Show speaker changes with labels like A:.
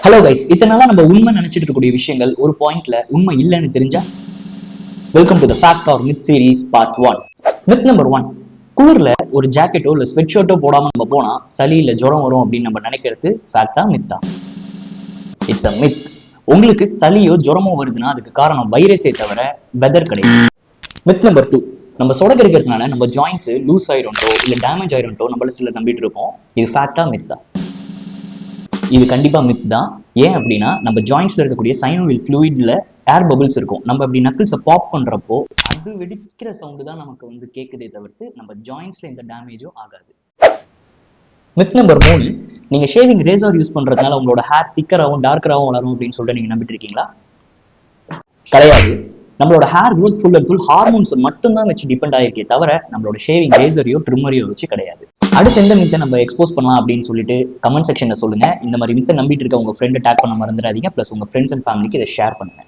A: Hello guys, இத்தனை நாளா நம்ம உண்மை நினைச்சிட்டு இருக்கக்கூடிய விஷயங்கள் ஒரு பாயிண்ட்ல உண்மை இல்லைன்னு தெரிஞ்சா? Welcome to the fact R myth series part 1. Myth number 1. குளிர்ல ஒரு ஜாக்கெட்டோ இல்ல ஸ்வெட் ஷர்ட்டோ போடாம நம்ம போனா சளி இல்ல ஜுரம் வரும் அப்படின்னு நம்ம நினைக்கிறது ஃபேக்டா மித்தா? It's a myth. உங்களுக்கு சளியோ ஜுரமோ வருதுன்னா அதுக்கு காரணம் வைரஸே தவிர வெதர் கிடையாது. Myth number 2. நம்ம சொடக்கு இருக்கிறதுனால நம்ம ஜாயின்ஸ் லூஸ் ஆயிரண்டோ இல்ல டேமேஜ் ஆயிரண்டோ நம்மள சில நம்பிட்டு இருப்போம். இது ஃபேக்டா மித்தா? இது கண்டிப்பா மித் தான். ஏன் அப்படின்னா நம்ம ஜாயின்ஸ்ல இருக்கக்கூடிய சைனோவில் ஃப்ளூயிட்ல ஏர் பபிள்ஸ் இருக்கும். நம்ம அப்படி நக்கிள்ஸை பாப் பண்றப்போ அது வெடிக்கிற சவுண்டு தான் நமக்கு கேட்குதே தவிர்த்து நம்ம ஜாயின்ஸ்ல எந்த டேமேஜும் ஆகாது. Myth number 3. நீங்க ஷேவிங் ரேசர் யூஸ் பண்றதுனால உங்களோட ஹேர் திக்கராகவும் டார்க்கராகவும் வளரும் அப்படின்னு சொல்லிட்டு நீங்க நம்பிட்டு இருக்கீங்களா? கிடையாது. நம்மளோட hair growth full and full hormones மட்டும் தான் வச்சு டிபெண்ட் ஆயிருக்கே தவிர நம்மளோட ஷேவிங் ரேசரையோ ட்ரிம்மரையோ வச்சு கிடையாது. அடுத்து எந்த மித்தை நம்ம எக்ஸ்போஸ் பண்ணலாம் அப்படின்னு சொல்லிட்டு கமெண்ட் செக்ஷன்ல சொல்லுங்க. இந்த மாதிரி மித்தை நம்பிட்டு இருக்க உங்க ஃப்ரெண்டை டேக் பண்ண மறந்துடாதீங்க. பிளஸ் உங்க ஃப்ரெண்ட்ஸ் அண்ட் ஃபேமிலிக்கு இதை ஷேர் பண்ணுங்க.